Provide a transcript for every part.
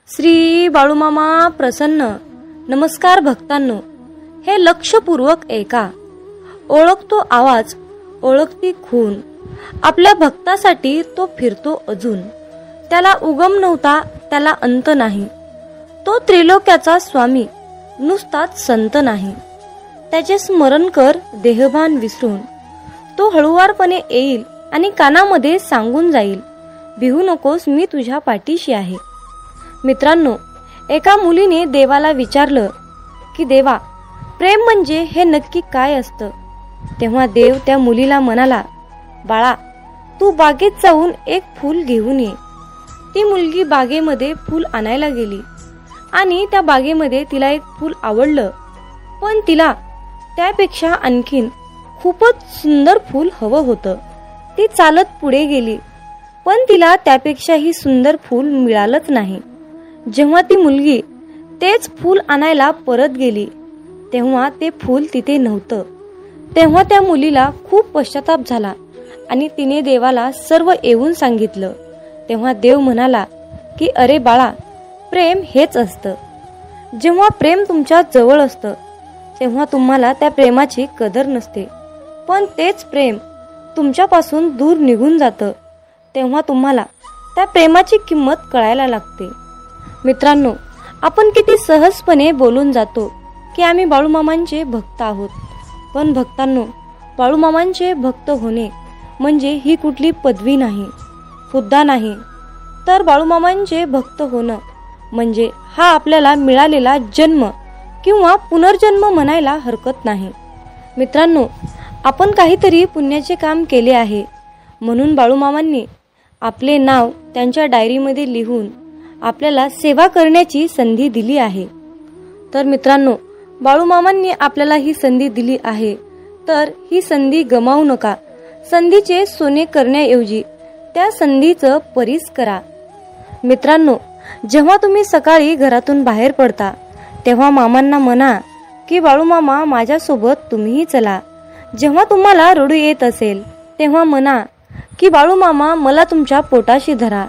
श्री बाळूमामा प्रसन्न. नमस्कार भक्तांनो, हे लक्षपूर्वक ऐका. ओळखतो आवाज, ओळखती खून. आपल्या भक्तासाठी तो फिरतो अजून. त्याला उगम नव्हता, त्याला अंत नाही. तो त्रिलोक्याचा स्वामी, नुसताच संत नाही. त्याचे स्मरण कर देहभान विसरून. तो हळुवारपणे येईल आणि कानामध्ये सांगून जाईल, भिवू नकोस, मी तुझ्या पाठीशी आहे. मित्रांनो, एका मुलीने देवाला विचारलं की देवा, प्रेम म्हणजे हे नक्की काय असतं? तेव्हा देव त्या मुलीला म्हणाला, बाळा, तू बागेत जाऊन एक फूल घेऊन ये. ती मुलगी बागेमध्ये फूल आणायला गेली आणि त्या बागेमध्ये तिला एक फूल आवडलं, पण तिला त्यापेक्षा आणखीन खूपच सुंदर फूल हवं होतं. ती चालत पुढे गेली, पण तिला त्यापेक्षाही सुंदर फूल मिळालंच नाही. जेव्हा ती मुलगी तेच फूल आणायला परत गेली, तेव्हा ते फूल तिथे नव्हतं. तेव्हा त्या मुलीला खूप पश्चाताप झाला आणि तिने देवाला सर्व येऊन सांगितलं. तेव्हा देव म्हणाला की अरे बाळा, प्रेम हेच असतं. जेव्हा प्रेम तुमच्या जवळ असतं तेव्हा तुम्हाला त्या प्रेमाची कदर नसते, पण तेच प्रेम तुमच्यापासून दूर निघून जातं तेव्हा तुम्हाला त्या प्रेमाची किंमत कळायला लागते. मित्रांनो, आपण किती सहजपणे बोलून जातो की आम्ही बाळूमामांचे भक्त आहोत, पण भक्तांनो, बाळूमामांचे भक्त होणे म्हणजे ही कुठली पदवी नाही, हुद्दा नाही, तर बाळूमामांचे भक्त होणं म्हणजे हा आपल्याला मिळालेला जन्म किंवा पुनर्जन्म म्हणायला हरकत नाही. मित्रांनो, आपण काहीतरी पुण्याचे काम केले आहे म्हणून बाळूमामांनी आपले नाव त्यांच्या डायरीमध्ये लिहून आपल्याला सेवा करण्याची संधी दिली आहे. तर मित्रांनो, बाळूमामांनी आपल्याला ही संधी दिली आहे, तर ही संधी गमावू नका. संधीचे सोने करण्याऐवजी त्या संधीचं परीस करा. मित्रांनो, जेव्हा तुम्ही सकाळी घरातून बाहेर पडता तेव्हा मामांना म्हणा की बाळूमामा, माझ्यासोबत तुम्हीही चला. जेव्हा तुम्हाला रडू येत असेल तेव्हा म्हणा की बाळूमामा, मला तुमच्या पोटाशी धरा.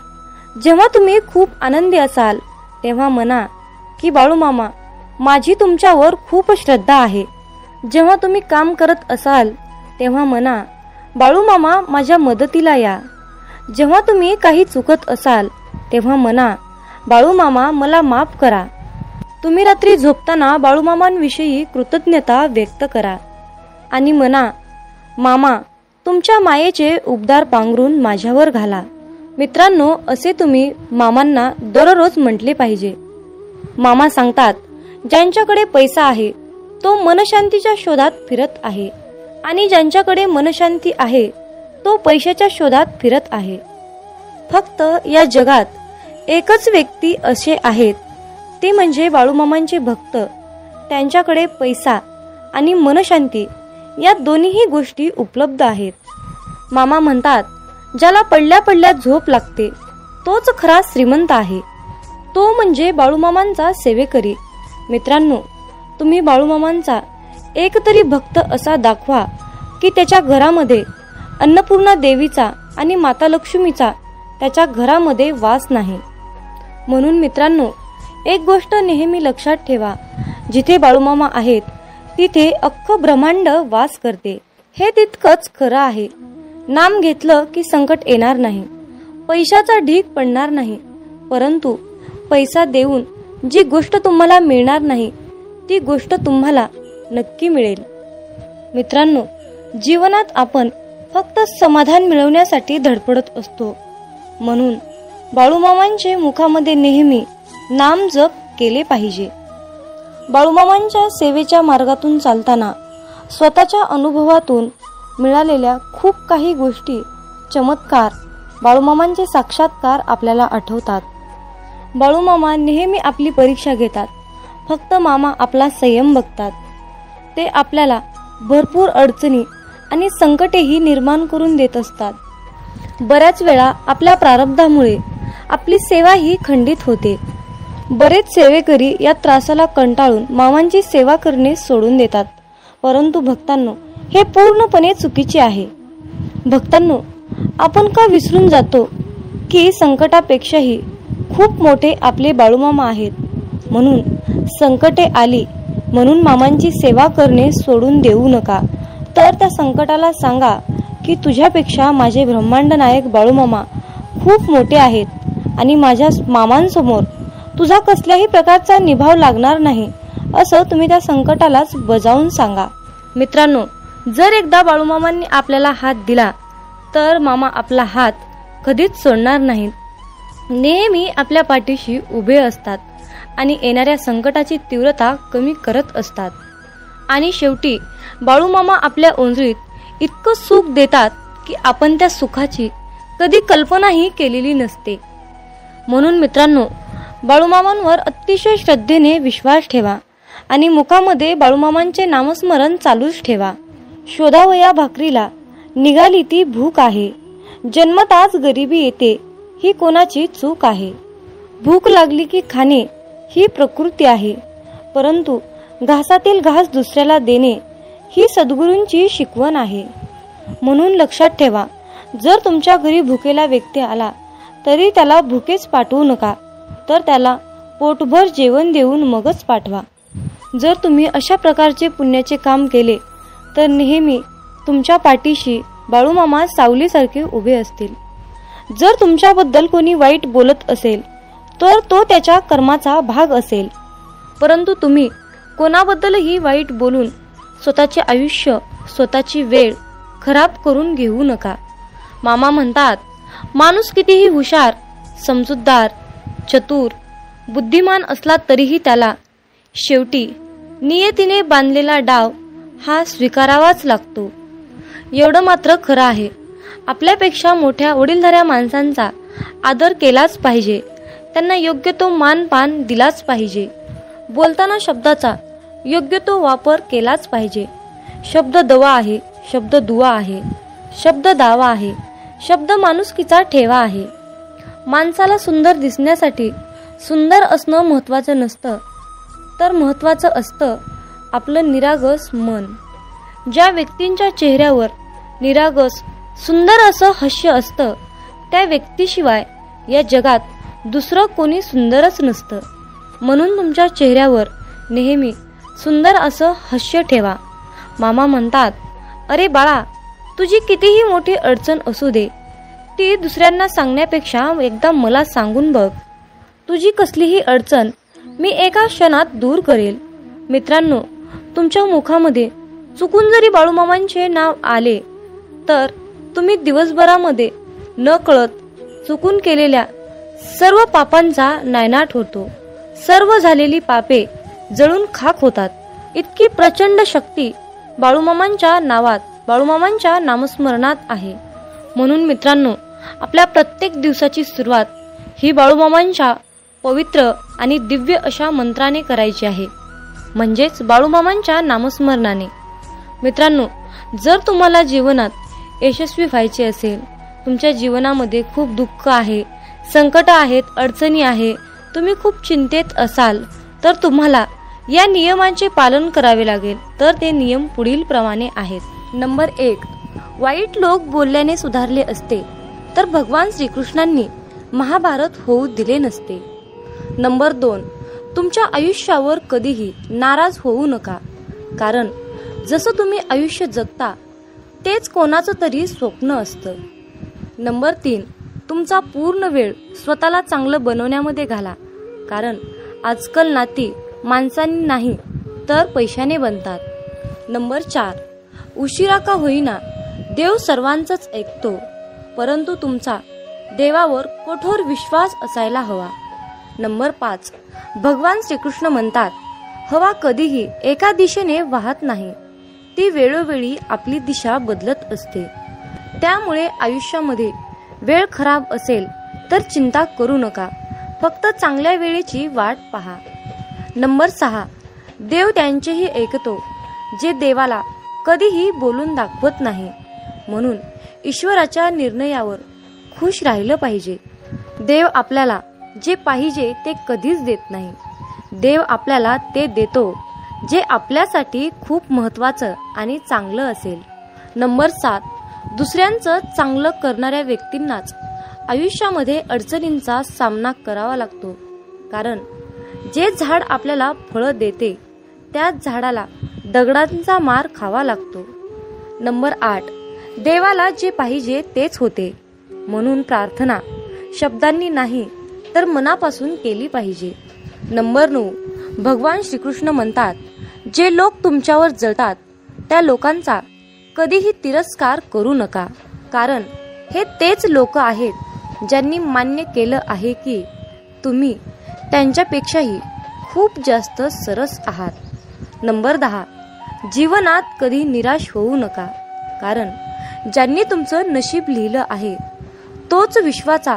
जेव्हा तुम्ही खूप आनंदी असाल तेव्हा म्हणा की बाळूमामा, माझी तुमच्यावर खूप श्रद्धा आहे. जेव्हा तुम्ही काम करत असाल तेव्हा म्हणा, बाळूमामा, माझ्या मदतीला या. जेव्हा तुम्ही काही चुकत असाल तेव्हा म्हणा, बाळूमामा, मला माफ करा. तुम्ही रात्री झोपताना बाळूमामांविषयी कृतज्ञता व्यक्त करा आणि म्हणा, मामा, तुमच्या मायेचे उबदार पांघरून माझ्यावर घाला. मित्रांनो, असे तुम्ही मामांना दररोज म्हटले पाहिजे. मामा सांगतात, ज्यांच्याकडे पैसा आहे तो मनशांतीच्या शोधात फिरत आहे आणि ज्यांच्याकडे मनशांती आहे तो पैशाच्या शोधात फिरत आहे. फक्त या जगात एकच व्यक्ती असे आहेत, ते म्हणजे बाळूमामांचे भक्त. त्यांच्याकडे पैसा आणि मनशांती या दोन्हीही गोष्टी उपलब्ध आहेत. मामा म्हणतात, ज्याला पडल्या पडल्या झोप लागते तोच खरा श्रीमंत आहे, तो म्हणजे बाळूमामांचा सेवेकरी. मित्रांनो, तुम्ही बाळूमामांचा एक तरी भक्त असा दाखवा की त्याच्या घरामध्ये अन्नपूर्णा देवीचा आणि माता लक्ष्मीचा त्याच्या घरामध्ये वास नाही. म्हणून मित्रांनो, एक गोष्ट नेहमी लक्षात ठेवा, जिथे बाळूमामा आहेत तिथे अख्खं ब्रह्मांड वास करते. हे तितकंच खरं आहे. नाम घेतलं की संकट येणार नाही, पैशाचा ढीग पडणार नाही, परंतु पैसा देऊन जी गोष्ट तुम्हाला मिळणार नाही ती गोष्ट तुम्हाला नक्की मिळेल. मित्रांनो, जीवनात आपण फक्त समाधान मिळवण्यासाठी धडपडत असतो, म्हणून बाळूमामांचे मुखामध्ये नेहमी नाम जप केले पाहिजे. बाळूमामांच्या सेवेच्या मार्गातून चालताना स्वतःच्या अनुभवातून मिळालेल्या खूप काही गोष्टी, चमत्कार, बाळूमामांचे साक्षात्कार आपल्याला आठवतात. बाळूमामा नेहमी आपली परीक्षा घेतात. फक्त मामा आपला संयम बघतात. ते आपल्याला भरपूर अडचणी आणि संकटेही निर्माण करून देत असतात. बऱ्याच वेळा आपल्या प्रारब्धामुळे आपली सेवा ही खंडित होते. बरेच सेवेकरी या त्रासाला कंटाळून मामांची सेवा करणे सोडून देतात, परंतु भक्तांनो, हे पूर्णपणे चुकीचे आहे. भक्तांनो, आपण का विसरून जातो की संकटापेक्षाही खूप मोठे आपले बाळूमामा आहेत. म्हणून संकटे आली म्हणून मामांची सेवा करणे सोडून देऊ नका. तर त्या संकटाला सांगा की तुझ्यापेक्षा माझे ब्रह्मांड नायक बाळूमामा खूप मोठे आहेत आणि माझ्या मामांसमोर तुझा कसल्याही प्रकारचा निभाव लागणार नाही, असं तुम्ही त्या संकटालाच बजावून सांगा. मित्रांनो, जर एकदा बाळूमामांनी आपल्याला हात दिला तर मामा आपला हात कधीच सोडणार नाहीत. नेहमी आपल्या पाठीशी उभे असतात आणि येणाऱ्या संकटाची तीव्रता कमी करत असतात. आणि शेवटी बाळूमामा आपल्या ओंजळीत इतकं सुख देतात की आपण त्या सुखाची कधी कल्पनाही केलेली नसते. म्हणून मित्रांनो, बाळूमामांवर अतिशय श्रद्धेने विश्वास ठेवा आणि मुखामध्ये बाळूमामांचे नामस्मरण चालूच ठेवा. शोधावया भाकरीला निघाली ती भूक आहे, जन्मताच गरिबी येते ही कोणाची चूक आहे. भूक लागली की खाणे ही प्रकृती आहे, परंतु घासातील घास दुसऱ्याला देणे ही सद्गुरूंची शिकवण आहे. म्हणून लक्षात ठेवा, जर तुमच्या घरी भुकेला व्यक्ती आला तरी त्याला भुकेच पाठवू नका, तर त्याला पोटभर जेवण देऊन मगच पाठवा. जर तुम्ही अशा प्रकारचे पुण्याचे काम केले तर नेहमी तुमच्या पाठीशी बाळूमामा सावलीसारखे उभे असतील. जर तुमच्याबद्दल कोणी वाईट बोलत असेल तर तो त्याच्या कर्माचा भाग असेल, परंतु तुम्ही कोणाबद्दलही वाईट बोलून स्वतःचे आयुष्य, स्वतःची वेळ खराब करून घेऊ नका. मामा म्हणतात, माणूस कितीही हुशार, समजूतदार, चतुर, बुद्धिमान असला तरीही त्याला शेवटी नियतीने बांधलेला डाव हा स्वीकारावाच लागतो. एवढं मात्र खरं आहे, आपल्यापेक्षा मोठ्या वडीलधाऱ्या माणसांचा आदर केलाच पाहिजे, त्यांना योग्य तो मानपान दिलाच पाहिजे. बोलताना शब्दाचा योग्य तो वापर केलाच पाहिजे. शब्द दवा आहे, शब्द दुवा आहे, शब्द दावा आहे, शब्द माणुसकीचा ठेवा आहे. माणसाला सुंदर दिसण्यासाठी सुंदर असणं महत्त्वाचं नसतं, तर महत्त्वाचं असतं आपलं निरागस मन. ज्या व्यक्तींच्या चेहऱ्यावर निरागस सुंदर असं हास्य असतं त्या व्यक्तीशिवाय या जगात दुसरं कोणी सुंदरच नसतं. म्हणून तुमच्या चेहऱ्यावर नेहमी सुंदर असं हास्य ठेवा. मामा म्हणतात, अरे बाळा, तुझी कितीही मोठी अडचण असू दे, ती दुसऱ्यांना सांगण्यापेक्षा एकदा मला सांगून बघ. तुझी कसलीही अडचण मी एका क्षणात दूर करेल. मित्रांनो, तुमच्या मुखामध्ये चुकून जरी बाळूमामांचे नाव आले तर तुम्ही दिवसभरामध्ये न कळत चुकून केलेल्या सर्व पापांचा नायनाट होतो. सर्व झालेली पापे जळून खाक होतात. इतकी प्रचंड शक्ती बाळूमामांच्या नावात, बाळूमामांच्या नामस्मरणात आहे. म्हणून मित्रांनो, आपल्या प्रत्येक दिवसाची सुरुवात ही बाळूमामांच्या पवित्र आणि दिव्य अशा मंत्राने करायची आहे, म्हणजेच बाळूमामांच्या नामस्मरणाने. मित्रांनो, जर तुम्हाला जीवनात यशस्वी व्हायचे असेल, तुमच्या जीवनामध्ये खूप दुःख आहे, संकट आहेत, अडचणी आहे, तुम्ही खूप चिंतेत असाल, तर तुम्हाला या नियमांचे पालन करावे लागेल. तर ते नियम पुढील प्रमाणे आहेत. नंबर 1, वाईट लोक बोलल्याने सुधारले असते तर भगवान श्रीकृष्णांनी महाभारत होऊ दिले नसते. नंबर 2, तुमच्या आयुष्यावर कधीही नाराज होऊ नका, कारण जसं तुम्ही आयुष्य जगता तेच कोणाचं तरी स्वप्न असतं. नंबर 3, तुमचा पूर्ण वेळ स्वतःला चांगलं बनवण्यामध्ये घाला, कारण आजकाल नाती माणसांनी नाही तर पैशाने बनतात. नंबर 4, उशिरा का होईना देव सर्वांचंच ऐकतो, परंतु तुमचा देवावर कठोर विश्वास असायला हवा. नंबर 5, भगवान श्रीकृष्ण म्हणतात, हवा कधीही एका दिशेने वाहत नाही, ती वेळोवेळी आपली दिशा बदलत असते. त्यामुळे आयुष्यामध्ये वेळ खराब असेल तर चिंता करू नका, फक्त चांगल्या वेळेची वाट पहा. नंबर 6, देव त्यांचेही ऐकतो जे देवाला कधीही बोलून दाखवत नाही. म्हणून ईश्वराच्या निर्णयावर खुश राहिलं पाहिजे. देव आपल्याला जे पाहिजे ते कधीच देत नाही. देव आपल्याला ते देतो जे आपल्यासाठी खूप महत्त्वाचं आणि चांगलं असेल. नंबर 7, दुसऱ्यांचं चांगलं करणाऱ्या व्यक्तींनाच आयुष्यामध्ये अडचणींचा सामना करावा लागतो, कारण जे झाड आपल्याला फळं देते त्याच झाडाला दगडांचा मार खावा लागतो. नंबर 8, देवाला जे पाहिजे तेच होते, म्हणून प्रार्थना शब्दांनी नाही तर मनापासून केली पाहिजे. नंबर 9, भगवान श्रीकृष्ण म्हणतात, जे लोक तुमच्यावर जळतात त्या लोकांचा कधीही तिरस्कार करू नका, कारण हे तेच लोक आहेत ज्यांनी मान्य केलं आहे की तुम्ही त्यांच्यापेक्षाही खूप जास्त सरस आहात. नंबर 10, जीवनात कधी निराश होऊ नका, कारण ज्यांनी तुमचं नशीब लिहिलं आहे तोच विश्वाचा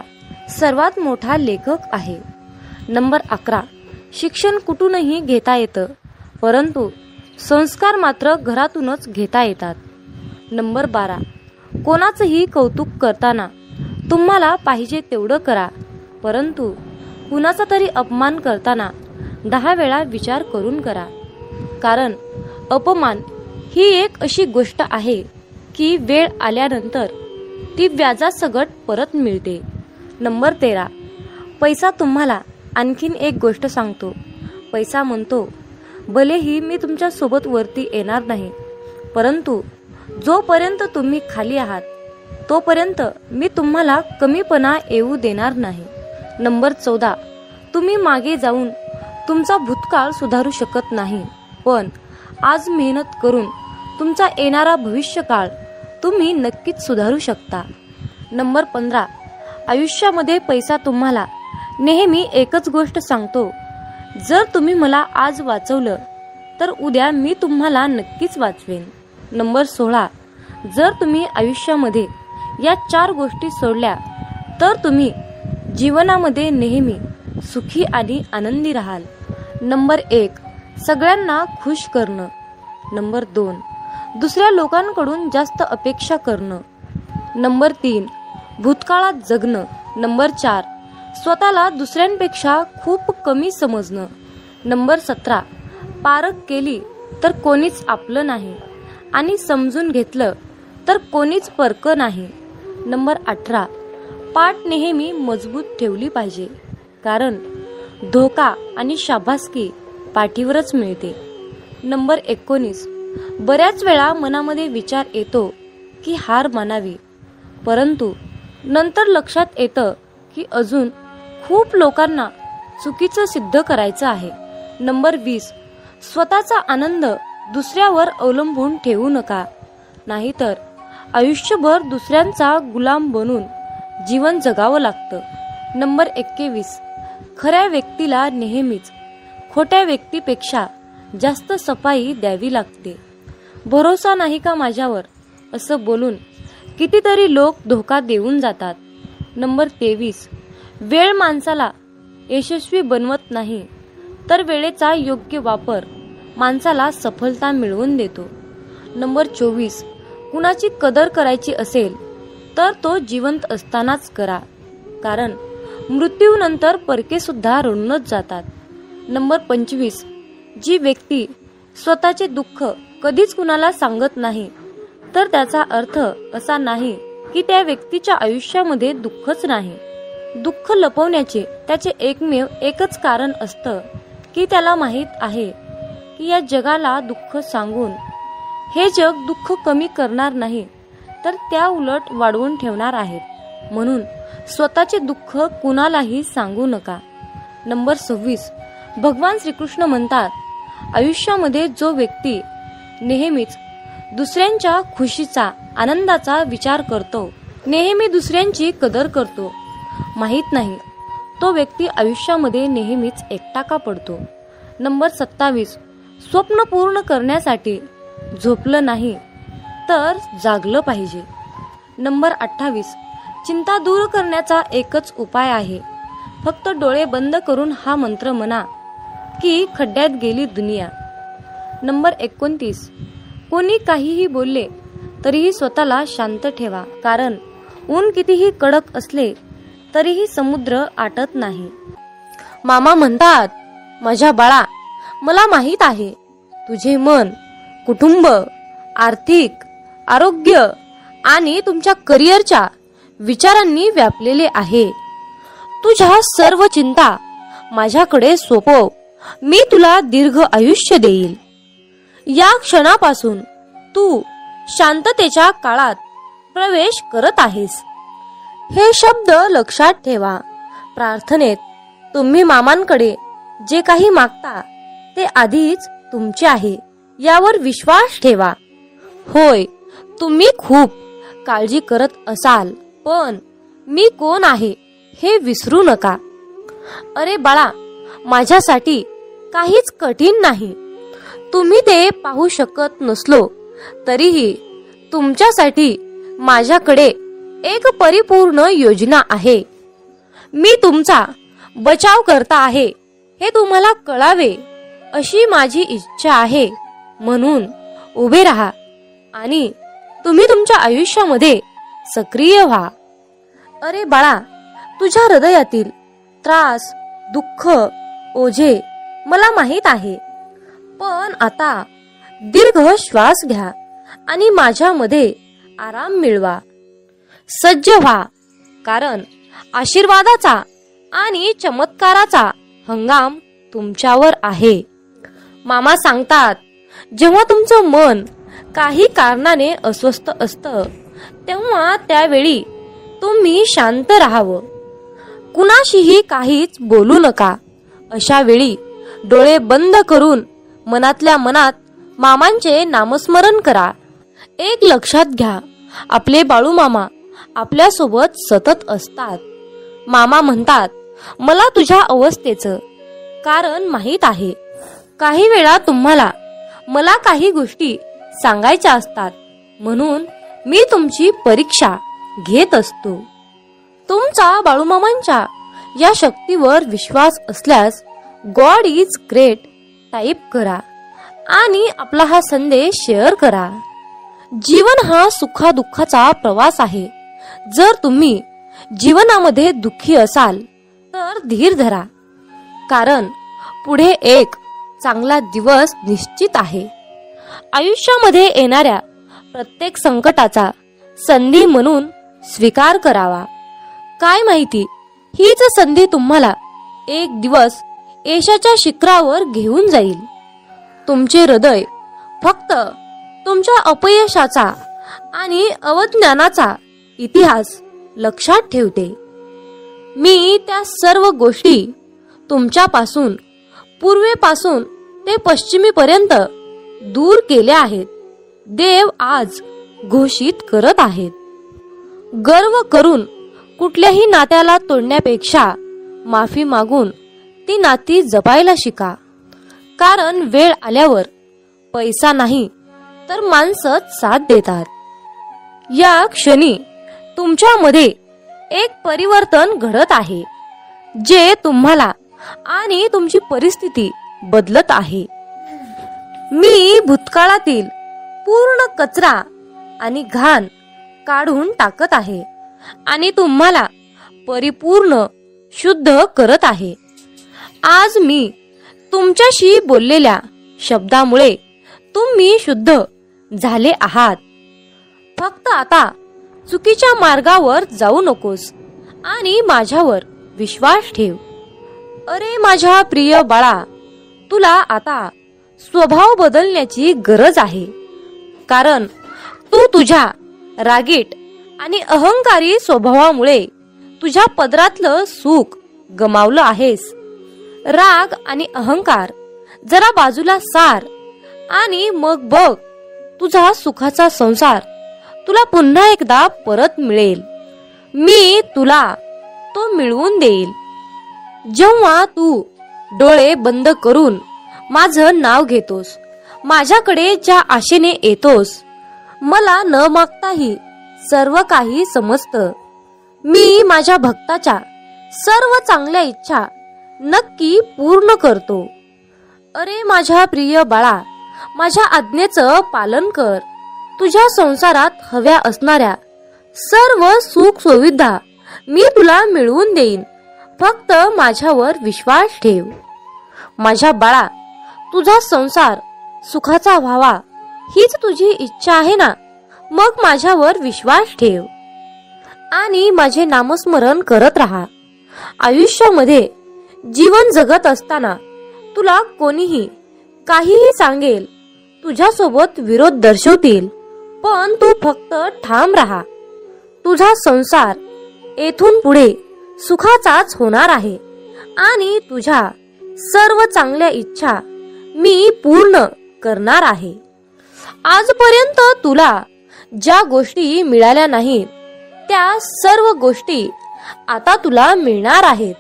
सर्वात मोठा लेखक आहे. नंबर 11, शिक्षण कुठूनही घेता येतं, परंतु संस्कार मात्र घरातूनच घेता येतात. नंबर 12, कोणाचंही कौतुक करताना तुम्हाला पाहिजे तेवढं करा, परंतु कुणाचा तरी अपमान करताना 10 वेळा विचार करून करा, कारण अपमान ही एक अशी गोष्ट आहे की वेळ आल्यानंतर ती व्याजासकट परत मिळते. नंबर 13, पैसा तुम्हाला आणखीन एक गोष्ट सांगतो. पैसा म्हणतो, भलेही मी तुमच्या सोबत वरती येणार नाही, परंतु जोपर्यंत तुम्ही खाली आहात तोपर्यंत मी तुम्हाला कमीपणा येऊ देणार नाही. नंबर 14, तुम्ही मागे जाऊन तुमचा भूतकाळ सुधारू शकत नाही, पण आज मेहनत करून तुमचा येणारा भविष्यकाळ तुम्ही नक्कीच सुधारू शकता. नंबर 15, आयुष्यामध्ये पैसा तुम्हाला नेहमी एकच गोष्ट सांगतो, जर तुम्ही मला आज वाचवलं तर उद्या मी तुम्हाला नक्कीच वाचवेन. नंबर 16, जर तुम्ही आयुष्यामध्ये या 4 गोष्टी सोडल्या तर तुम्ही जीवनामध्ये नेहमी सुखी आणि आनंदी राहाल. नंबर 1, सगळ्यांना खुश करणं. नंबर 2, दुसऱ्या लोकांकडून जास्त अपेक्षा करणं. नंबर 3, भूतकाळात जगणं. नंबर 4, स्वतःला दुसऱ्यांपेक्षा खूप कमी समजणं. नंबर 17, पारख केली तर कोणीच आपलं नाही आणि समजून घेतलं तर कोणीच परकं नाही. नंबर 18, पाठ नेहमी मजबूत ठेवली पाहिजे, कारण धोका आणि शाबासकी पाठीवरच मिळते. नंबर 19, बऱ्याच वेळा मनामध्ये विचार येतो की हार मानावी, परंतु नंतर लक्षात येतं की अजून खूप लोकांना चुकीचं सिद्ध करायचं आहे. नंबर 20, स्वतःचा आनंद दुसऱ्यावर अवलंबून ठेवू नका, नाहीतर आयुष्यभर दुसऱ्यांचा गुलाम बनून जीवन जगावं लागतं. नंबर 21, खऱ्या व्यक्तीला नेहमीच खोट्या व्यक्तीपेक्षा जास्त सफाई द्यावी लागते. भरोसा नाही का माझ्यावर असं बोलून कितीतरी लोक धोका देऊन जातात. नंबर 23, वेळ माणसाला यशस्वी बनवत नाही तर वेळेचा योग्य वापर माणसाला सफलता मिळवून देतो. नंबर 24, कुणाची कदर करायची असेल तर तो जिवंत असतानाच करा, कारण मृत्यूनंतर परके सुद्धा रडूनच जातात. नंबर 25, जी व्यक्ती स्वतःचे दुःख कधीच कुणाला सांगत नाही तर त्याचा अर्थ असा नाही की त्या व्यक्तीच्या आयुष्यामध्ये दुःखच नाही. दुःख लपवण्याचे त्याचे एकमेव एकच कारण असतं की त्याला माहीत आहे की या जगाला दुःख सांगून हे जग दुःख कमी करणार नाही तर त्या उलट वाढवून ठेवणार आहे. म्हणून स्वतःचे दुःख कुणालाही सांगू नका. नंबर 26, भगवान श्रीकृष्ण म्हणतात, आयुष्यामध्ये जो व्यक्ती नेहमीच दुसऱ्यांच्या खुशीचा आनंदाचा विचार करतो, नेहमी दुसऱ्यांची कदर करतो, माहित नाही तो व्यक्ती आयुष्यामध्ये नेहमीच एकटा का पडतो. नंबर 27, स्वप्न पूर्ण करण्यासाठी झोपलं नाही तर जागलं पाहिजे. नंबर 28, चिंता दूर करण्याचा एकच उपाय आहे, फक्त डोळे बंद करून हा मंत्र म्हणा की खड्ड्यात गेली दुनिया. नंबर 29, कोणी काहीही बोलले तरीही स्वतःला शांत ठेवा, कारण ऊन कितीही कडक असले तरीही समुद्र आटत नाही. मामा म्हणतात, माझ्या बाळा, मला माहित आहे तुझे मन, कुटुंब, आर्थिक, आरोग्य आणि तुमच्या करिअरच्या विचारांनी व्यापलेले आहे. तुझ्या सर्व चिंता माझ्याकडे सोपव, मी तुला दीर्घ आयुष्य देईल. या क्षणापासून तू शांततेच्या काळात प्रवेश करत आहेस. हे शब्द लक्षात ठेवा. प्रार्थनेत तुम्ही मामांकडे जे काही मागता ते आधीच तुमचे आहे यावर विश्वास ठेवा. होय, तुम्ही खूप काळजी करत असाल, पण मी कोण आहे हे विसरू नका. अरे बाळा, माझ्यासाठी काहीच कठीण नाही. तुम्ही ते पाहू शकत नसलो तरीही तुमच्यासाठी माझ्याकडे एक परिपूर्ण योजना आहे. मी तुमचा बचाव करता आहे हे तुम्हाला कळावे अशी माझी इच्छा आहे. म्हणून उभे राहा आणि तुम्ही तुमच्या आयुष्यामध्ये सक्रिय व्हा. अरे बाळा, तुझ्या हृदयातील त्रास, दुःख, ओझे मला माहित आहे. पण आता दीर्घ श्वास घ्या आणि माझ्यामध्ये आराम मिळवा. सज्ज व्हा, कारण आशीर्वादाचा आणि चमत्काराचा हंगाम तुमच्यावर आहे. मामा सांगतात, जेव्हा तुमचं मन काही कारणाने अस्वस्थ असतं तेव्हा त्यावेळी तुम्ही शांत राहावं. कुणाशीही काहीच बोलू नका. अशा वेळी डोळे बंद करून मनातल्या मनात मामांचे नामस्मरण करा. एक लक्षात घ्या, आपले बाळू मामा आपल्या सोबत सतत असतात. मामा म्हणतात, मला तुझ्या अवस्थेचं कारण माहित आहे. काही वेळा तुम्हाला मला काही गोष्टी सांगायच्या असतात, म्हणून मी तुमची परीक्षा घेत असतो. तुमचा बाळूमामांच्या या शक्तीवर विश्वास असल्यास गॉड इज ग्रेट टाईप करा आणि आपला हा संदेश शेअर करा. जीवन हा सुखादुःखाचा प्रवास आहे. जर तुम्ही जीवनामध्ये दुःखी असाल तर धीर धरा, कारण पुढे एक चांगला दिवस निश्चित आहे. आयुष्यामध्ये येणाऱ्या प्रत्येक संकटाचा संधी म्हणून स्वीकार करावा. काय माहिती, हीच संधी तुम्हाला एक दिवस यशाच्या शिखरावर घेऊन जाईल. तुमचे हृदय फक्त तुमच्या अपयशाचा आणि अवज्ञानाचा इतिहास लक्षात ठेवते. मी त्या सर्व गोष्टी तुमच्यापासून पूर्वेपासून ते पश्चिमेपर्यंत दूर केल्या आहेत. देव आज घोषित करत आहेत, गर्व करून कुठल्याही नात्याला तोडण्यापेक्षा माफी मागून ती नाती जपायला शिका. कारण वेळ आल्यावर पैसा नाही तर माणसंच साथ देतात. या क्षणी तुमच्यामध्ये एक परिवर्तन घडत आहे, जे तुम्हाला आणि तुमची परिस्थिती बदलत आहे. मी भूतकाळातील पूर्ण कचरा आणि घाण काढून टाकत आहे आणि तुम्हाला परिपूर्ण शुद्ध करत आहे. आज मी तुमच्याशी बोललेल्या शब्दामुळे तुम्ही शुद्ध झाले आहात. फक्त आता चुकीच्या मार्गावर जाऊ नकोस आणि माझ्यावर विश्वास ठेव. अरे माझ्या प्रिय बाळा, तुला आता स्वभाव बदलण्याची गरज आहे, कारण तू तुझ्या रागीट आणि अहंकारी स्वभावामुळे तुझ्या पदरातलं सुख गमावलं आहेस. राग आणि अहंकार जरा बाजूला सार आणि मग बघ, तुझा सुखाचा संसार तुला पुन्हा एकदा परत मिळेल. मी तुला तो मिळवून देईल. जेव्हा तू डोळे बंद करून माझं नाव घेतोस, माझ्याकडे ज्या आशेने येतोस, मला न मागताही सर्व काही समजतं. मी माझ्या भक्ताच्या सर्व चांगल्या इच्छा नक्की पूर्ण करतो. अरे माझ्या प्रिय बाळा, माझ्या आज्ञेचं पालन कर. तुझ्या संसारात हव्या असणाऱ्या सर्व सुख सुविधा मी तुला मिळवून देईन. फक्त माझ्यावर विश्वास ठेव. माझ्या बाळा, तुझा संसार सुखाचा व्हावा हीच तुझी इच्छा आहे ना? मग माझ्यावर विश्वास ठेव. आणि माझे नामस्मरण करत राहा. आयुष्यामध्ये जीवन जगत असताना तुला कोणीही काहीही सांगेल, तुझ्यासोबत विरोध दर्शवतील, पण तू फक्त ठाम राहा. तुझा संसार येथून पुढे सुखाचाच होणार आहे आणि तुझ्या सर्व चांगल्या इच्छा मी पूर्ण करणार आहे. आजपर्यंत तुला ज्या गोष्टी मिळाल्या नाहीत त्या सर्व गोष्टी आता तुला मिळणार आहेत.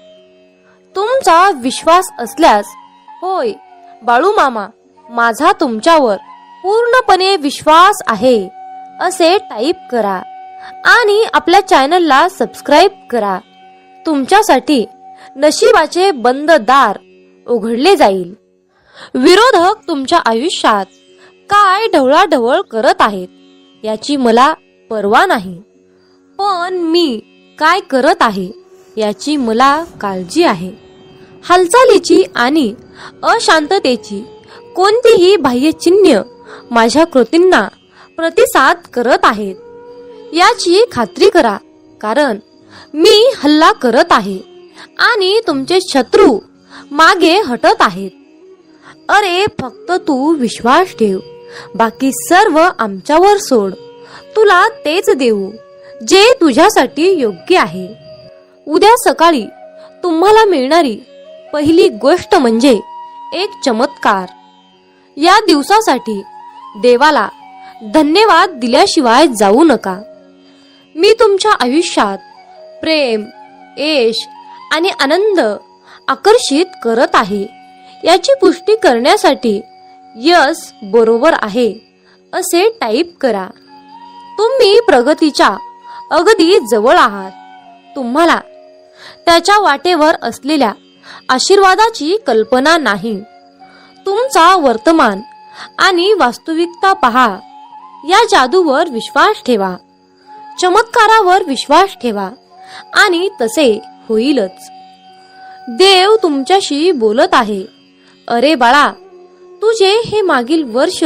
तुमचा विश्वास असल्यास होय बाळू मामा, माझा तुमच्यावर पूर्णपणे विश्वास आहे असे टाईप करा आणि आपल्या चॅनलला सबस्क्राईब करा. तुमच्यासाठी नशिबाचे बंद दार उघडले जाईल. विरोधक तुमच्या आयुष्यात काय ढवळाढवळ करत आहेत याची मला पर्वा नाही, पण मी काय करत आहे याची मला काळजी आहे. हालचालीची आणि अशांततेची कोणतीही बाह्य चिन्ह माझ्या कृतींना प्रतिसाद करत आहेत याची खात्री करा, कारण मी हल्ला करत आहे आणि तुमचे शत्रू मागे हटत आहेत. अरे फक्त तू विश्वास ठेव, बाकी सर्व आमच्यावर सोड. तुला तेच देऊ जे तुझ्यासाठी योग्य आहे. उद्या सकाळी तुम्हाला मिळणारी पहिली गोष्ट म्हणजे एक चमत्कार. या दिवसासाठी देवाला धन्यवाद दिल्याशिवाय जाऊ नका. मी तुमच्या आयुष्यात प्रेम, यश आणि आनंद आकर्षित करत आहे याची पुष्टी करण्यासाठी यस बरोबर आहे असे टाईप करा. तुम्ही प्रगतीच्या अगदी जवळ आहात. तुम्हाला त्याच्या वाटेवर असलेल्या आशीर्वादाची कल्पना नाही. तुमचा वर्तमान आणि वास्तविकता पहा. या जादूवर विश्वास ठेवा, चमत्कारावर विश्वास ठेवा आणि तसे होईलच. देव तुमच्याशी बोलत आहे. अरे बाळा, तुझे हे मागील वर्ष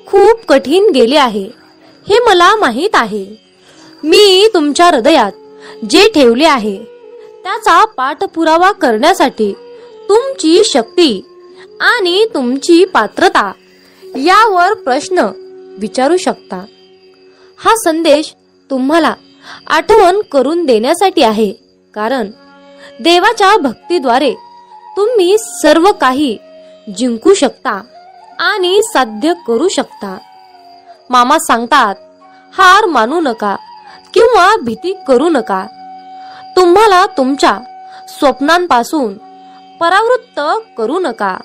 खूप कठीण गेले आहे हे मला माहीत आहे. मी तुमच्या हृदयात जे ठेवले आहे त्याचा पाठपुरावा करण्यासाठी तुमची शक्ती आणि तुमची पात्रता यावर प्रश्न विचारू शकता. हा संदेश तुम्हाला आठवण करून देण्यासाठी आहे, कारण देवाच्या भक्तीद्वारे तुम्ही सर्व काही जिंकू शकता आणि साध्य करू शकता. मामा सांगतात, हार मानू नका किंवा भीती करू नका. तुम्हाला तुमच्या स्वप्नांपासून परावृत्त करू नका.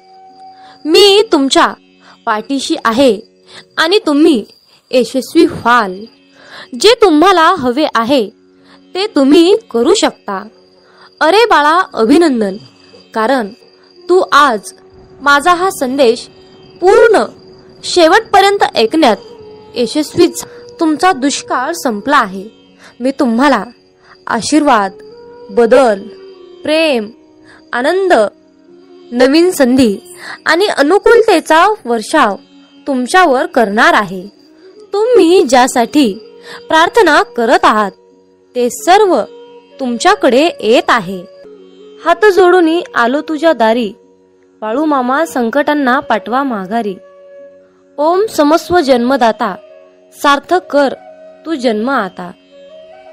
मी तुमच्या पाठीशी आहे आणि तुम्ही यशस्वी व्हाल. जे तुम्हाला हवे आहे ते तुम्ही करू शकता. अरे बाळा, अभिनंदन, कारण तू आज माझा हा संदेश पूर्ण शेवटपर्यंत ऐकण्यात यशस्वी. तुमचा दुष्काळ संपला आहे. मी तुम्हाला आशीर्वाद, बदल, प्रेम, आनंद, नवीन संधी आणि अनुकूलतेचा वर्षाव तुमच्यावर करणार आहे. तुम्ही ज्यासाठी प्रार्थना करत आहात ते सर्व तुमच्याकडे येत आहे. हात जोडून आलो तुझ्या दारी, बाळू मामा संकटांना पाठवा माघारी. ओम समस्व जन्मदाता, सार्थक कर तू जन्म आता.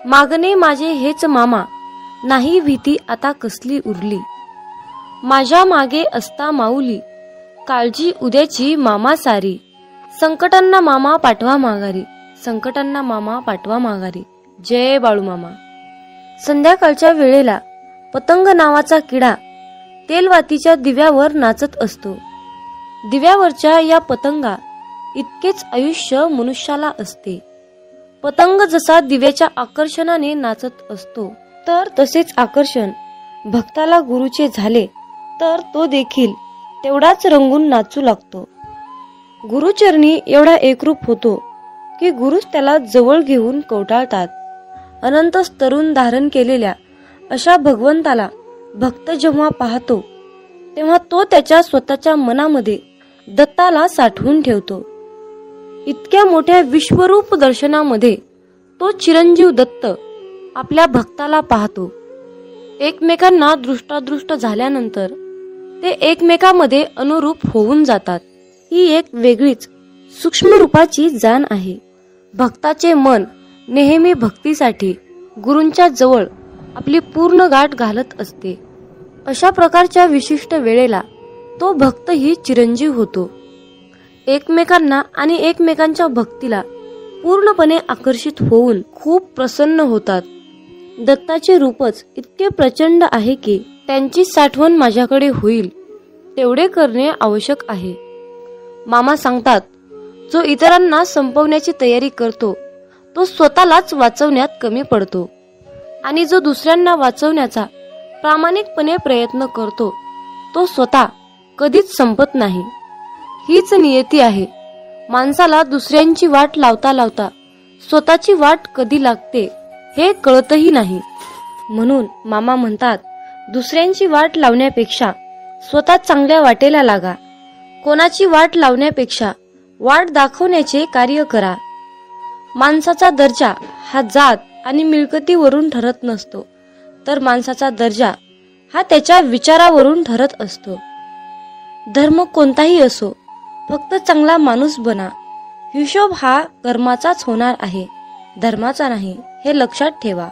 मागणे माझे हेच मामा, नाही भीती आता कसली उरली. माझ्या मागे असता माऊली, काळजी उद्याची मामा सारी. संकटांना मामा पाठवा माघारी, संकटांना मामा पाठवा माघारी. जय बाळू मामा. संध्याकाळच्या वेळेला पतंग नावाचा किडा तेलवातीच्या दिव्यावर नाचत असतो. दिव्यावरच्या या पतंगा इतकेच आयुष्य मनुष्याला असते. पतंग जसा दिव्याच्या आकर्षणाने नाचत असतो, तर तसेच आकर्षण भक्ताला गुरुचे झाले तर तो देखील तेवढाच रंगून नाचू लागतो. गुरुचरणी एवढा एकरूप होतो की गुरुच त्याला जवळ घेऊन कवटाळतात. अनंत तरुण धारण केलेल्या अशा भगवंताला भक्त जेव्हा पाहतो तेव्हा तो त्याच्या स्वतःच्या मनामध्ये दत्ताला साठवून ठेवतो. इतक्या मोठ्या विश्वरूप दर्शनामध्ये तो चिरंजीव दत्त आपल्या भक्ताला पाहतो. एकमेकांना दृष्टादृष्ट झाल्यानंतर ते एकमेकांमध्ये अनुरूप होऊन जातात. ही एक वेगळीच सूक्ष्म रूपाची जाण आहे. भक्ताचे मन नेहमी भक्तीसाठी गुरूंच्या जवळ आपली पूर्ण गाठ घालत असते. अशा प्रकारच्या विशिष्ट वेळेला तो भक्तही चिरंजीव होतो. एकमेकांना आणि एकमेकांच्या भक्तीला पूर्णपणे आकर्षित होऊन खूप प्रसन्न होतात. दत्ताचे रूपच इतके प्रचंड आहे की त्यांची साठवण माझ्याकडे होईल तेवढे करणे आवश्यक आहे. मामा सांगतात, जो इतरांना संपवण्याची तयारी करतो तो स्वतःलाच वाचवण्यात कमी पडतो आणि जो दुसऱ्यांना वाचवण्याचा प्रामाणिकपणे प्रयत्न करतो तो स्वतः कधीच संपत नाही. हीच नियती आहे. माणसाला दुसऱ्यांची वाट लावता लावता स्वतःची वाट कधी लागते हे कळतही नाही. म्हणून मामा म्हणतात, दुसऱ्यांची वाट लावण्यापेक्षा स्वतः चांगल्या वाटेला लागा. कोणाची वाट लावण्यापेक्षा वाट दाखवण्याचे कार्य करा. माणसाचा दर्जा हा जात आणि मिळकतीवरून ठरत नसतो, तर माणसाचा दर्जा हा त्याच्या विचारावरून ठरत असतो. धर्म कोणताही असो, फक्त चांगला माणूस बना. हिशोब हा कर्माचाच होणार आहे, धर्माचा नाही, हे लक्षात ठेवा.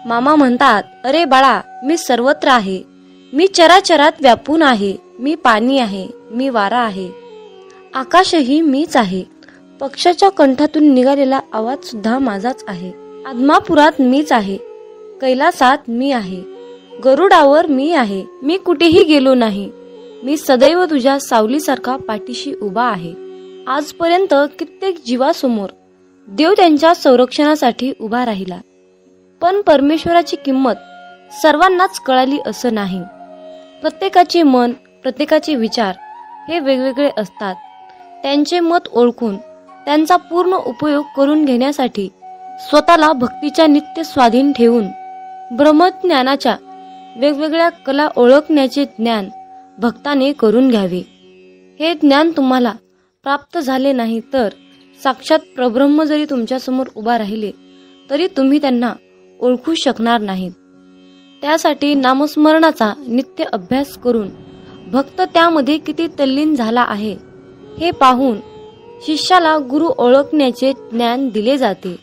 मामा म्हणतात, अरे बाळा, मी सर्वत्र आहे. मी चराचरात व्यापून आहे. मी पाणी आहे, मी वारा आहे, आकाशही मीच आहे. पक्षाच्या कंठातून निघालेला आवाज सुद्धा माझाच आहे. आदमापुरात मीच आहे, कैलासात मी आहे, गरुडावर मी आहे. मी कुठेही गेलो नाही. मी सदैव तुझ्या सावलीसारखा पाठीशी उभा आहे. आजपर्यंत कित्येक जीवासमोर देव त्यांच्या संरक्षणासाठी उभा राहिला, पण परमेश्वराची किंमत सर्वांनाच कळाली असं नाही. प्रत्येकाचे मन, प्रत्येकाचे विचार हे वेगवेगळे असतात. त्यांचे मत ओळखून त्यांचा पूर्ण उपयोग करून घेण्यासाठी स्वतःला भक्तीच्या नित्य स्वाधीन ठेवून ब्रह्मज्ञानाच्या वेगवेगळ्या कला ओळखण्याचे ज्ञान भक्ताने करून घ्यावे. हे ज्ञान तुम्हाला प्राप्त झाले नाही तर साक्षात परब्रह्म जरी तुमच्यासमोर उभा राहिले तरी तुम्ही त्यांना ओळखू शकणार नाहीत. त्यासाठी नामस्मरणाचा नित्य अभ्यास करून भक्त त्यामध्ये किती तल्लीन झाला आहे हे पाहून शिष्याला गुरु ओळखण्याचे ज्ञान दिले जाते.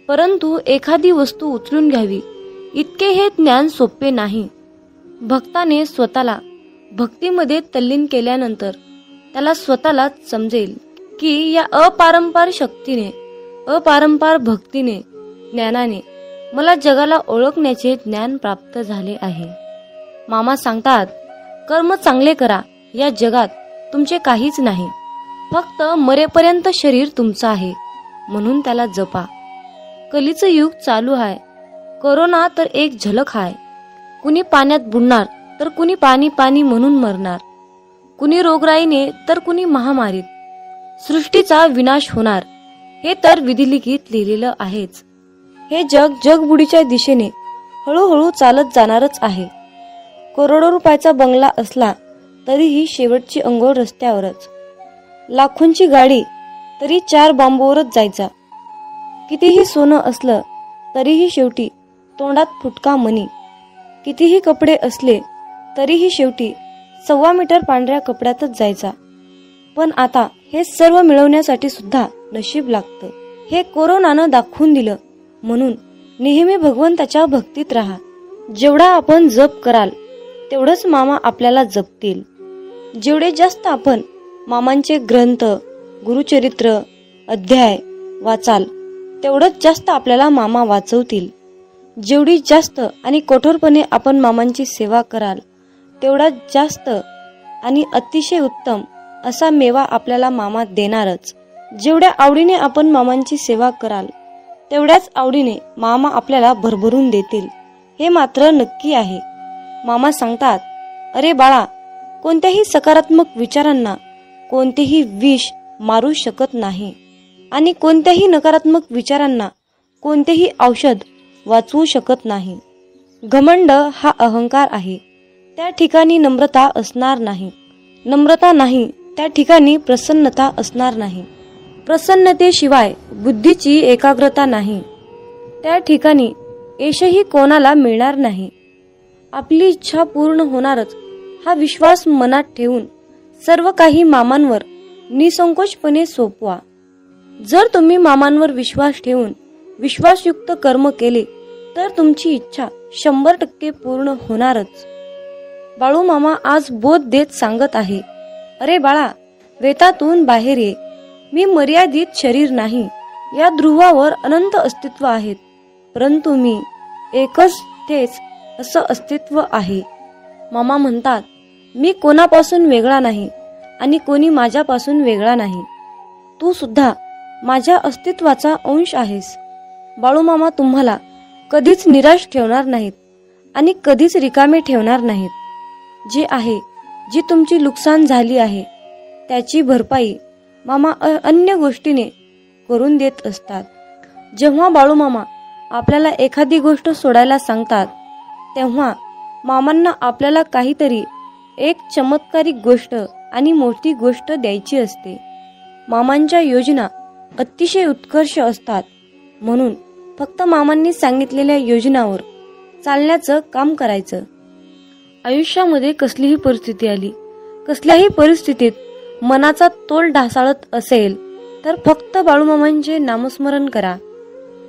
परंतु एखादी वस्तू उचलून घ्यावी इतके हे ज्ञान सोपे नाही. भक्ताने स्वतःला भक्तीमध्ये तल्लीन केल्यानंतर त्याला स्वतःलाच समजेल की या अपारंपार शक्तीने, अपारंपार भक्तीने, ज्ञानाने मला जगाला ओळखण्याचे ज्ञान प्राप्त झाले आहे. मामा सांगतात, कर्म चांगले करा. या जगात तुमचे काहीच नाही, फक्त मरेपर्यंत शरीर तुमचं आहे, म्हणून त्याला जपा. कलीचं युग चालू आहे. कोरोना तर एक झलक आहे. कुणी पाण्यात बुडणार तर कुणी पाणी पाणी म्हणून मरणार, कुणी रोगराईने तर कुणी महामारीत. सृष्टीचा विनाश होणार हे तर विधिलिखित लिहिलेलं आहेच. हे जग जगबुडीच्या दिशेने हळूहळू चालत जाणारच आहे. करोडो रुपयाचा बंगला असला तरीही शेवटची अंघोळ रस्त्यावरच. लाखोंची गाडी तरी 4 बांबूवरच जायचा. कितीही सोनं असलं तरीही शेवटी तोंडात फुटका मणी. कितीही कपडे असले तरीही शेवटी 1.25 मीटर पांढऱ्या कपड्यातच जायचा. पण आता हे सर्व मिळवण्यासाठी सुद्धा नशीब लागतं. हे कोरोनानं दाखवून दिलं. म्हणून नेहमी भगवंताच्या भक्तीत राहा. जेवढा आपण जप कराल तेवढंच मामा आपल्याला जपतील. जेवढे जास्त आपण मामांचे ग्रंथ, गुरुचरित्र, अध्याय वाचाल तेवढंच जास्त आपल्याला मामा वाचवतील. जेवढी जास्त आणि कठोरपणे आपण मामांची सेवा कराल तेवढा जास्त आणि अतिशय उत्तम असा मेवा आपल्याला मामा देणारच. जेवढ्या आवडीने आपण मामांची सेवा कराल तेवढ्याच आवडीने मामा आपल्याला भरभरून देतील, हे मात्र नक्की आहे. मामा सांगतात, अरे बाळा, कोणत्याही सकारात्मक विचारांना कोणतेही विष मारू शकत नाही आणि कोणत्याही नकारात्मक विचारांना कोणतेही औषध वाचवू शकत नाही. घमंड हा अहंकार आहे, त्या ठिकाणी नम्रता असणार नाही. नम्रता नाही त्या ठिकाणी प्रसन्नता असणार नाही. प्रसन्नतेशिवाय बुद्धीची एकाग्रता नाही. त्या ठिकाणी यशही कोणाला मिळणार नाही. आपली इच्छा पूर्ण होणारच हा विश्वास मनात ठेवून सर्व काही मामांवर निसंकोचपणे सोपवा. जर तुम्ही मामांवर विश्वास ठेवून विश्वासयुक्त कर्म केले तर तुमची इच्छा 100% पूर्ण होणारच. बाळू मामा आज बोध देत सांगत आहे, अरे बाळा, वेतातून बाहेर ये. मी मर्यादित शरीर नाही. या ध्रुवावर अनंत अस्तित्व आहेत, परंतु मी एकच तेच असं अस्तित्व आहे. मामा म्हणतात, मी कोणापासून वेगळा नाही आणि कोणी माझ्यापासून वेगळा नाही. तू सुद्धा माझ्या अस्तित्वाचा अंश आहेस. बाळूमामा तुम्हाला कधीच निराश ठेवणार नाहीत आणि कधीच रिकामे ठेवणार नाहीत. जे आहे, जी तुमची नुकसान झाली आहे त्याची भरपाई मामा अन्य गोष्टीने करून देत असतात. जेव्हा बाळूमामा आपल्याला एखादी गोष्ट सोडायला सांगतात तेव्हा मामांना आपल्याला काहीतरी एक चमत्कारिक गोष्ट आणि मोठी गोष्ट द्यायची असते. मामांच्या योजना अतिशय उत्कर्ष असतात, म्हणून फक्त मामांनी सांगितलेल्या योजनावर चालण्याचं काम करायचं. आयुष्यामध्ये कसलीही परिस्थिती आली, कसल्याही परिस्थितीत मनाचा तोल ढासाळत असेल तर फक्त बाळूमामांचे नामस्मरण करा.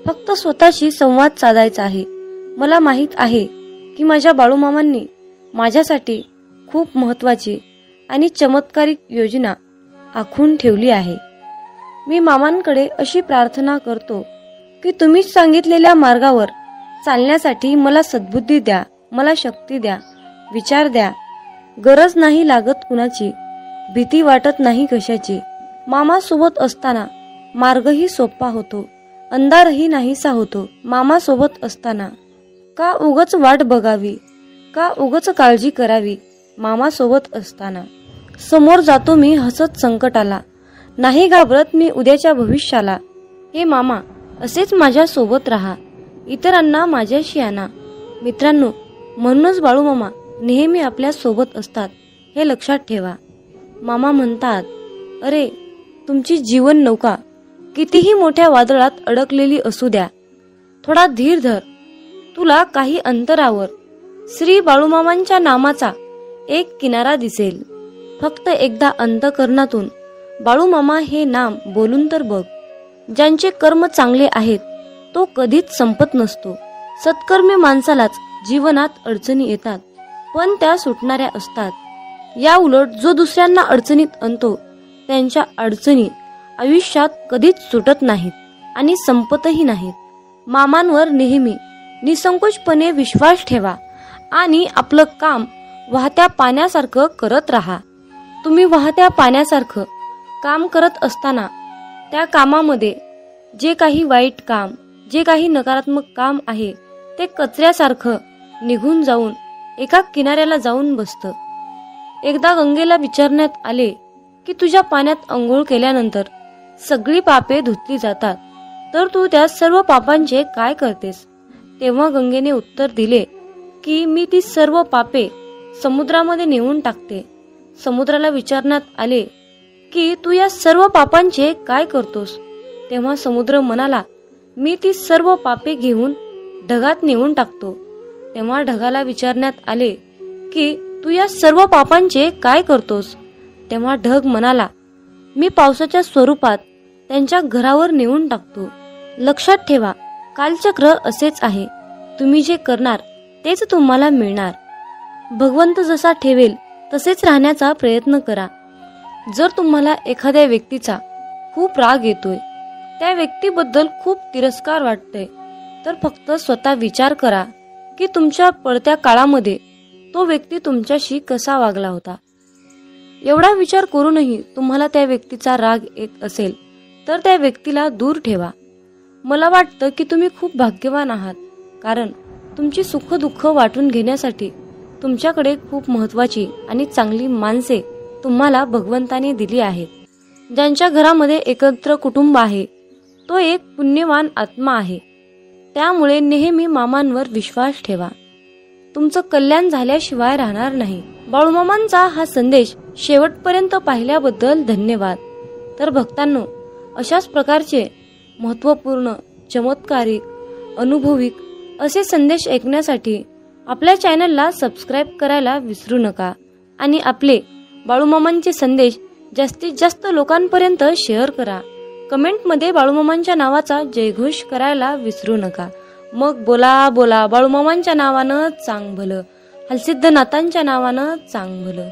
फक्त स्वतःशी संवाद साधायचा आहे. मला माहित आहे की माझ्या बाळूमामांनी माझ्यासाठी खूप महत्त्वाची आणि चमत्कारिक योजना आखून ठेवली आहे. मी मामांकडे अशी प्रार्थना करतो की तुम्ही सांगितलेल्या मार्गावर चालण्यासाठी मला सद्बुद्धी द्या, मला शक्ती द्या, विचार द्या. गरज नाही लागत कुणाची, भीती वाटत नाही कशाची. मामा सोबत असताना मार्गही सोपा होतो, अंधारही नाहीसा होतो. मामा सोबत असताना का उगच वाट बघावी, का उगच काळजी करावी. मामा सोबत असताना समोर जातो मी हसत संकटाला, नाही घाबरत मी उद्याच्या भविष्याला. हे मामा, असेच माझ्या सोबत राहा, इतरांना माझ्याशी आणा. मित्रांनो, म्हणूनच बाळूमामा नेहमी आपल्या सोबत असतात, हे लक्षात ठेवा. मामा म्हणतात, अरे, तुमची जीवन नौका कितीही मोठ्या वादळात अडकलेली असू द्या, थोडा धीर धर. तुला काही अंतरावर श्री बाळूमामांच्या नामाचा एक किनारा दिसेल. फक्त एकदा अंतःकरणातून बाळूमामा हे नाम बोलून तर बघ. ज्यांचे कर्म चांगले आहेत तो कधीच संपत नसतो. सत्कर्मी माणसालाच जीवनात अडचणी येतात, पण त्या सुटणाऱ्या असतात. या उलट जो दुसऱ्यांना अडचणीत आणतो त्यांच्या अडचणी आयुष्यात कधीच सुटत नाहीत आणि संपतही नाहीत. मामांवर नेहमी निसंकोचपणे विश्वास ठेवा आणि आपलं काम वाहत्या पाण्यासारखं करत राहा. तुम्ही वाहत्या पाण्यासारखं काम करत असताना त्या कामामध्ये जे काही वाईट काम, जे काही नकारात्मक काम आहे ते कचऱ्यासारखं निघून जाऊन एका किनाऱ्याला जाऊन बसतं. एकदा गंगेला विचारण्यात आले की तुझ्या पाण्यात अंघोळ केल्यानंतर सगळी पापे धुतली जातात, तर तू त्या सर्व पापांचे काय करतेस? तेव्हा गंगेने उत्तर दिले की मी ती सर्व पापे समुद्रामध्ये नेऊन टाकते. समुद्राला विचारण्यात आले की तू या सर्व पापांचे काय करतोस? तेव्हा समुद्र म्हणाला, मी ती सर्व पापे घेऊन ढगात नेऊन टाकतो. तेव्हा ढगाला विचारण्यात आले की तू या सर्व पापांचे काय करतोस? तेव्हा ढग म्हणाला, मी पावसाच्या स्वरूपात त्यांच्या घरावर नेऊन टाकतो. लक्षात ठेवा, कालचक्र असेच आहे. तुम्ही जे करणार तेच तुम्हाला मिळणार. भगवंत जसा ठेवेल तसेच राहण्याचा प्रयत्न करा. जर तुम्हाला एखाद्या व्यक्तीचा खूप राग येतोय, त्या व्यक्तीबद्दल खूप तिरस्कार वाटतोय, तर फक्त स्वतः विचार करा की तुमच्या पडत्या काळामध्ये तो व्यक्ती तुमच्याशी कसा वागला होता. एवढा विचार करूनही तुम्हाला त्या व्यक्तीचा राग येत असेल तर त्या व्यक्तीला दूर ठेवा. मला वाटतं की तुम्ही खूप भाग्यवान आहात, कारण तुमची सुख दुःख वाटून घेण्यासाठी तुमच्याकडे खूप महत्वाची आणि चांगली माणसे तुम्हाला भगवंताने दिली आहेत. ज्यांच्या घरामध्ये एकत्र कुटुंब आहे तो एक पुण्यवान आत्मा आहे. त्यामुळे नेहमी मामांवर विश्वास ठेवा. तुमचं कल्याण झाल्याशिवाय राहणार नाही. बाळूमामांचा हा संदेश शेवटपर्यंत पाहिल्याबद्दल धन्यवाद. तर भक्तांनो, अशाच प्रकारचे महत्त्वपूर्ण, चमत्कारिक, अनुभविक असे संदेश ऐकण्यासाठी आपल्या चॅनलला सबस्क्राईब करायला विसरू नका आणि आपले बाळूमामांचे संदेश जास्तीत जास्त लोकांपर्यंत शेअर करा. कमेंटमध्ये बाळूमामांच्या नावाचा जयघोष करायला विसरू नका. मग बोला बोला बाळूमामांच्या नावानं चांग भलं, हलसिद्धनाथांच्या नावानं चांग भलं.